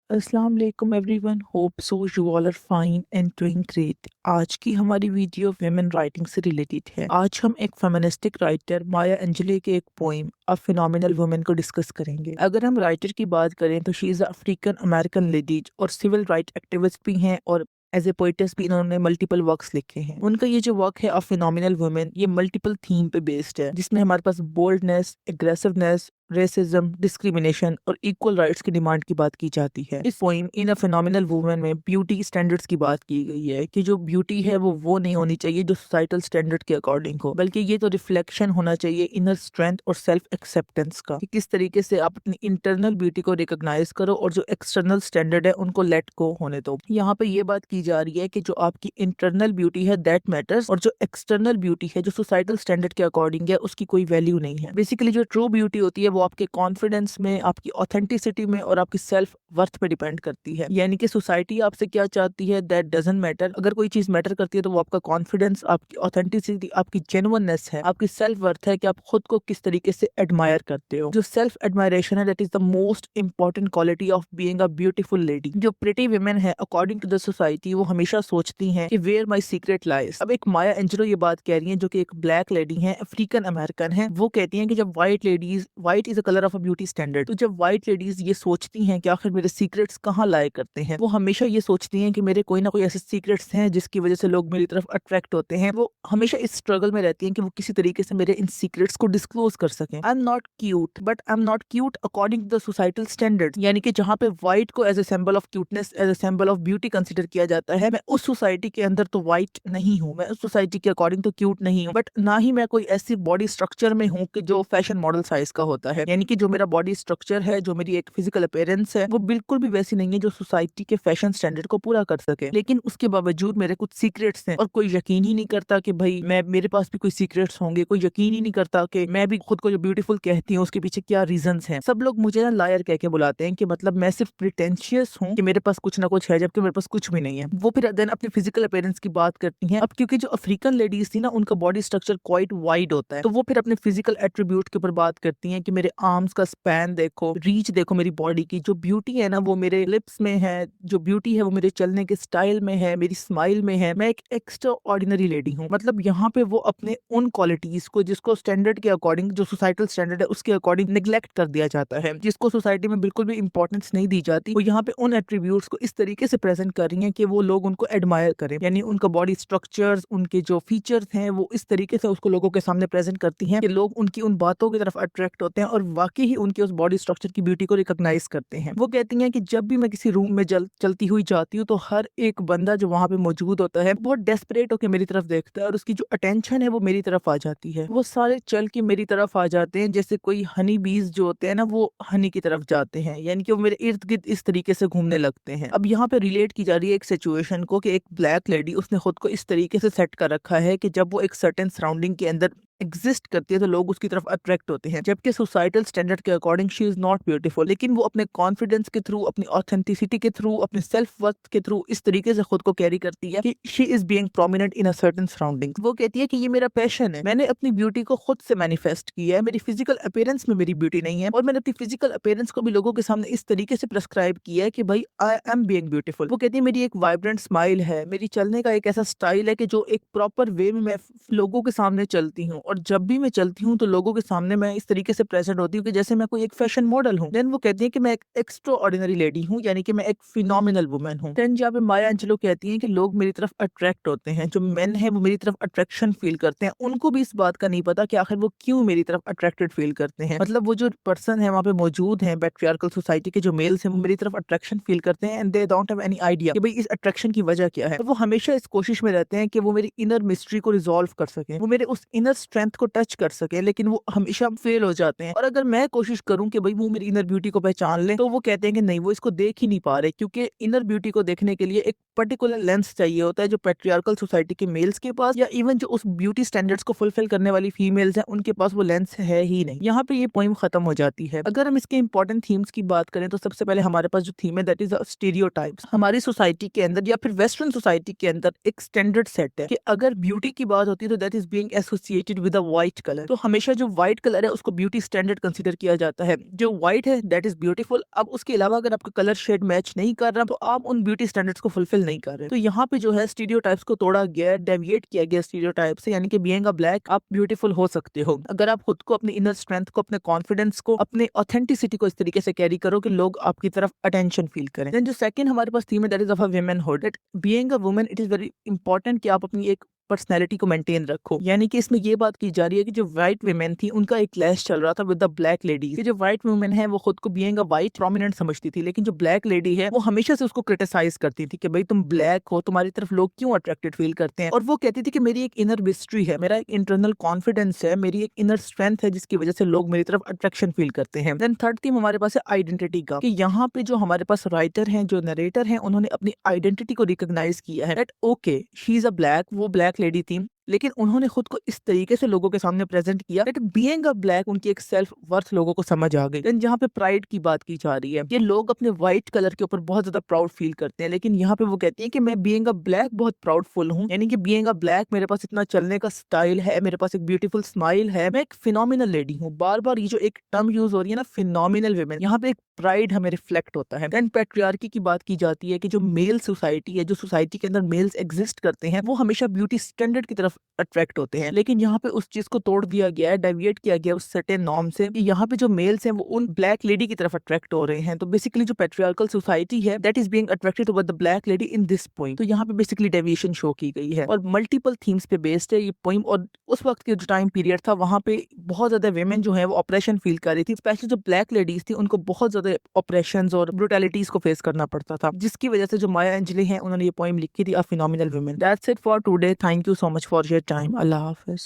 अस्सलाम वालेकुम everyone, hope so you all are fine and doing great. आज की हमारी वीडियो वुमेन राइटिंग से रिलेटेड है। आज हम एक फेमिनिस्टिक राइटर माया एंजेलो के एक पोएम अ फिनोमिनल वुमन को डिस्कस करेंगे। अगर हम राइटर की बात करें तो she is African American lady और सिविल राइट एक्टिविस्ट भी हैं और एज ए पोइटस भी इन्होंने मल्टीपल वर्क्स लिखे हैं। उनका ये जो वर्क है अ फिनोमिनल वुमन, ये मल्टीपल थीम पे बेस्ड है, जिसमें हमारे पास बोल्डनेस, एग्रेसिवनेस, रेसिज्म, डिस्क्रिमिनेशन और इक्वल राइट्स की डिमांड की बात की जाती है। इस poem in a phenomenal woman में ब्यूटी स्टैंडर्ड्स की बात की गई है कि जो ब्यूटी है वो नहीं होनी चाहिए जो सोसाइटल स्टैंडर्ड के अकॉर्डिंग हो, बल्कि ये तो रिफ्लेक्शन होना चाहिए इनर स्ट्रेंथ और सेल्फ एक्सेप्टेंस का, कि किस तरीके से आप अपनी इंटरनल ब्यूटी को रिकॉग्नाइज करो और जो एक्सटर्नल स्टैंडर्ड है उनको लेट को होने दो। यहाँ पे ये बात की जा रही है कि जो आपकी इंटरनल ब्यूटी है दैट मैटर्स, और जो एक्सटर्नल ब्यूटी है जो सोसाइटल स्टैंडर्ड के अकॉर्डिंग है उसकी कोई वैल्यू नहीं है। बेसिकली जो ट्रू ब्यूटी होती है वो आपके कॉन्फिडेंस में, आपकी ऑथेंटिसिटी में और आपकी सेल्फ वर्थ पे डिपेंड करती है। यानी कि सोसाइटी आपसे क्या चाहती है दैट डजंट मैटर। अगर कोई चीज मैटर करती है तो वो आपका कॉन्फिडेंस, आपकी ऑथेंटिसिटी, आपकी जेन्युइननेस है, आपकी सेल्फ वर्थ है कि आप खुद को किस तरीके से एडमायर करते हो। जो सेल्फ एडमायरेशन है that is the most important quality of being a beautiful lady. जो प्रिटी वुमेन है अकॉर्डिंग टू द सोसाइटी वो हमेशा सोचती हैं कि वेयर माय सीक्रेट लाइज। अब एक माया एंजेलो ये बात कह रही है जो कि एक ब्लैक लेडी है, अफ्रीकन अमेरिकन है। वो कहती हैं कि जब white is a colour of a beauty standard, तो जब व्हाइट लेडीज ये सोचती हैं कि आखिर मेरे सीक्रेट्स कहाँ लाया करते हैं, वो हमेशा ये सोचती हैं कि मेरे कोई ना कोई ऐसे सीक्रेट्स हैं जिसकी वजह से लोग मेरी तरफ अट्रैक्ट होते हैं। वो हमेशा इस स्ट्रगल में रहती हैं कि वो किसी तरीके से मेरे इन सीक्रेट्स को डिस्क्लोज कर सकें। I am not cute but I am not cute according to the societal standard. यानी कि जहाँ पे व्हाइट को as a symbol of cuteness, as a symbol of beauty consider किया जाता है, मैं उस सोसाइटी के अंदर तो व्हाइट नहीं हूँ, मैं उस सोसाइटी के अकॉर्डिंग तो क्यूट नहीं हूँ, बट ना ही मैं कोई ऐसी बॉडी स्ट्रक्चर में हूँ कि जो फैशन मॉडल साइज का होता है। यानी कि जो मेरा बॉडी स्ट्रक्चर है, जो मेरी एक फिजिकल अपीयरेंस है, वो बिल्कुल भी वैसी नहीं है जो सोसाइटी के फैशन स्टैंडर्ड को पूरा कर सके। लेकिन उसके बावजूद मेरे कुछ सीक्रेट्स हैं और कोई यकीन ही नहीं करता कि भाई मैं, मेरे पास भी कोई सीक्रेट्स होंगे। कोई यकीन ही नहीं करता कि मैं भी खुद को जो ब्यूटीफुल कहती हूँ उसके पीछे क्या रीजंस हैं। सब लोग मुझे ना लायर कह के बुलाते हैं कि मतलब मैं सिर्फ प्रिटेंशियस हूँ कि मेरे पास कुछ ना कुछ है, जबकि मेरे पास कुछ भी नहीं है। वो फिर देन अपनी फिजिकल अपीयरेंस की बात करती हैं। अब क्योंकि जो अफ्रीकन लेडीज थी ना उनका बॉडी स्ट्रक्चर क्वाइट वाइड होता है, तो वो फिर अपने फिजिकल एट्रीब्यूट के ऊपर बात करती हैं कि मेरे आर्म्स का स्पैन देखो, रीच देखो मेरी बॉडी की। जो ब्यूटी है ना वो मेरे लिप्स में है, जो ब्यूटी है वो मेरे चलने के स्टाइल में है, मेरी स्माइल में है। मैं एक एक्स्ट्रा ऑर्डिनरी लेडी हूँ। मतलब यहाँ पे वो अपने उन क्वालिटीज को, जिसको स्टैंडर्ड के अकॉर्डिंग, जो सोसाइटल स्टैंडर्ड है उसके अकॉर्डिंग निग्लेक्ट कर दिया जाता है, जिसको सोसाइटी में बिल्कुल भी इंपॉर्टेंस नहीं दी जाती, वो यहाँ पे उन एट्रीब्यूट्स को इस तरीके से प्रेजेंट कर रही है कि वो लोग उनको एडमायर करें। यानी उनका बॉडी स्ट्रक्चर्स, उनके जो फीचर्स हैं वो इस तरीके से उसको लोगों के सामने प्रेजेंट करती हैं कि लोग उनकी उन बातों की तरफ अट्रैक्ट होते हैं और वाकई ही उनके उस बॉडी स्ट्रक्चर की ब्यूटी को रिकॉग्नाइज करते हैं। वो कहती हैं कि जब भी मैं किसी रूम में चलती हुई जाती हूँ तो हर एक बंदा जो वहां पे मौजूद होता है बहुत डेस्परेट होकर मेरी तरफ देखता है और उसकी जो अटेंशन है वो मेरी तरफ आ जाती है। वो सारे चल के मेरी तरफ आ जाते हैं जैसे कोई हनी बीज जो होते हैं ना वो हनी की तरफ जाते हैं, यानी कि वो मेरे इर्द गिर्द इस तरीके से घूमने लगते हैं। अब यहाँ पे रिलेट की जा रही है एक सिचुएशन को कि एक ब्लैक लेडी, उसने खुद को इस तरीके से सेट कर रखा है कि जब वो एक सर्टेन सराउंडिंग के अंदर एग्जिस्ट करती है तो लोग उसकी तरफ अट्रैक्ट होते हैं, जबकि सोसाइटल स्टैंडर्ड के according she is not beautiful. लेकिन वो अपने कॉन्फिडेंस के थ्रू, अपनी ऑथेंटिसिटी के थ्रू, अपने सेल्फ वर्थ के थ्रू इस तरीके से खुद को कैरी करती है कि she is being prominent in a certain surrounding. वो कहती है कि ये मेरा पैशन है, मैंने अपनी ब्यूटी को खुद से मैनिफेस्ट किया है। मेरी फिजिकल अपीयरेंस में मेरी ब्यूटी नहीं है और मैंने अपनी फिजिकल अपीयरेंस को भी लोगों के सामने इस तरीके से प्रेस्क्राइब किया है कि भाई आई एम बीइंग ब्यूटीफुल। वो कहती है मेरी एक वाइब्रेंट स्माइल है, मेरी चलने का एक ऐसा स्टाइल है कि जो एक प्रॉपर वे में मैं लोगों के सामने चलती हूँ, और जब भी मैं चलती हूँ तो लोगों के सामने मैं इस तरीके से प्रेजेंट होती हूँ कि जैसे मैं कोई एक फैशन मॉडल हूँ। देन वो कहती है कि मैं एक एक्स्ट्रा ऑर्डिनरी लेडी हूँ, यानी कि मैं एक फिनोमिनल वुमन हूँ। देन जहाँ पे माया एंजेलो कहती हैं कि लोग मेरी तरफ अट्रैक्ट होते हैं, जो मेन है वो मेरी तरफ अट्रैक्शन फील करते हैं। उनको भी इस बात का नहीं पता कि आखिर वो क्यों मेरी तरफ अट्रैक्टेड फील करते हैं। मतलब वो जो पर्सन है वहाँ पे मौजूद है, पैट्रियार्कल सोसाइटी के जो मेल्स हैं वो मेरी तरफ अट्रैक्शन फील करते हैं and they don't have any idea कि भाई इस अट्रैक्शन की वजह क्या है। तो वो हमेशा इस कोशिश में रहते हैं कि वो मेरी इनर मिस्ट्री को रिजॉल्व कर सके, वो मेरे उस इनर स्ट्रेंथ को टच कर सके, लेकिन वो हमेशा फेल हो जाते हैं। और अगर मैं कोशिश करूं कि भाई वो मेरी इनर ब्यूटी को पहचान ले तो वो कहते हैं कि नहीं, वो इसको देख ही नहीं पा रहे, क्योंकि इनर ब्यूटी को देखने के लिए एक पर्टिकुलर लेंस चाहिए होता है जो पैट्रियार्कल सोसाइटी के मेल्स के पास, या इवन जो उस ब्यूटी स्टैंडर्ड्स को फुलफिल करने वाली फीमेल्स हैं उनके पास वो लेंस है ही नहीं। यहाँ पे ये पोइम खत्म हो जाती है। अगर हम इसके इंपॉर्टेंट थीम्स की बात करें तो सबसे पहले हमारे पास जो थीम है दैट इज स्टीरियोटाइप्स। हमारी सोसाइटी के अंदर या फिर वेस्टर्न सोसाइटी के अंदर एक स्टैंडर्ड सेट है कि अगर ब्यूटी की बात होती है तो that is being associated with a white colour. तो हमेशा जो व्हाइट कलर है उसको ब्यूटी स्टैंडर्ड कंसीडर किया जाता है। जो व्हाइट है दैट इज ब्यूटीफुल। अब उसके अलावा अगर आपका कलर शेड मैच नहीं कर रहा तो आप उन ब्यूटी स्टैंडर्ड्स को फुलफिल नहीं कर रहे। तो यहाँ पे जो है स्टीरियोटाइप्स को तोड़ा गया, डेविएट किया गया स्टीरियोटाइप से, यानी कि बीइंग अ ब्लैक आप ब्यूटीफुल हो सकते हो अगर आप खुद को, अपनी इनर स्ट्रेंथ को, अपने कॉन्फिडेंस को, अपने ऑथेंटिसिटी को इस तरीके से कैरी करो कि लोग आपकी तरफ अटेंशन फील करें। देन जो सेकंड हमारे पास थीम है that is of a womanhood. That being a woman it is very important कि आप अपनी एक पर्सनैलिटी को मेंटेन रखो। यानी कि इसमें ये बात की जा रही है कि जो व्हाइट वुमेन थी उनका एक क्लैश चल रहा था विद द ब्लैक लेडी। जो व्हाइट वुमेन है वो खुद को बीइंग अ व्हाइट प्रोमिनेंट समझती थी, लेकिन जो ब्लैक लेडी है वो हमेशा से उसको क्रिटिसाइज करती थी कि भाई तुम ब्लैक हो, तुम्हारी तरफ लोग क्यों अट्रैक्टेड फील करते हैं। और वो कहती थी कि मेरी एक इनर मिस्ट्री है, मेरा एक इंटरनल कॉन्फिडेंस है, मेरी एक इनर स्ट्रेंथ है जिसकी वजह से लोग मेरी तरफ अट्रैक्शन फील करते हैं। देन थर्ड थीम हमारे पास है आइडेंटिटी का, कि यहाँ पे जो हमारे पास राइटर हैं, जो नरेटर हैं, उन्होंने अपनी आइडेंटिटी को रिकॉग्नाइज किया है। That okay she is a black, वो ब्लैक लेडी थी, लेकिन उन्होंने खुद को इस तरीके से लोगों के सामने प्रेजेंट किया दैट बीइंग अ ब्लैक उनकी एक सेल्फ वर्थ लोगों को समझ आ गई। देन जहाँ पे प्राइड की बात की जा रही है, ये लोग अपने व्हाइट कलर के ऊपर बहुत ज्यादा प्राउड फील करते हैं, लेकिन यहाँ पे वो कहती है कि मैं बीइंग अ ब्लैक बहुत प्राउडफुल हूँ। यानी कि बीइंग अ ब्लैक मेरे पास इतना चलने का स्टाइल है, मेरे पास एक ब्यूटीफुल स्माइल है, मैं एक फिनोमिनल लेडी हूँ। बार बार ये जो एक टर्म यूज हो रही है ना, फिनोमिनल वुमेन, यहाँ पे एक प्राइड हमें रिफ्लेक्ट होता है। देन पैट्रियार्की की बात की जाती है कि जो मेल सोसाइटी है, जो सोसाइटी के अंदर मेल्स एग्जिस्ट करते हैं, वो हमेशा ब्यूटी स्टैंडर्ड की तरफ अट्रैक्ट होते हैं। लेकिन यहाँ पे उस चीज को तोड़ दिया गया है, डेविएट किया गया उस सर्टेन नॉर्म से, कि यहाँ पे जो मेल्स हैं वो उन ब्लैक लेडी की तरफ अट्रैक्ट हो रहे हैं। तो बेसिकली जो पैट्रियार्कल सोसाइटी है that is being attracted toward the black lady in this poem. तो यहाँ पे बेसिकली डेविएशन शो की गई है और मल्टीपल थीम्स पे बेस्ड है ये पोइम। और उस वक्त के जो टाइम पीरियड था वहाँ पे बहुत ज्यादा वेमेन जो है वो ऑपरेशन फील कर रही थी। स्पेशली जो ब्लैक लेडीज थी उनको बहुत ज्यादा ऑपरेशन और ब्रुटैलिटीज को फेस करना पड़ता था, जिसकी वजह से जो माया एंजेली हैं उन्होंने ये पोइम लिखी थी, a phenomenal women. That's it for today. Thank you so much for your time. Allah Hafiz.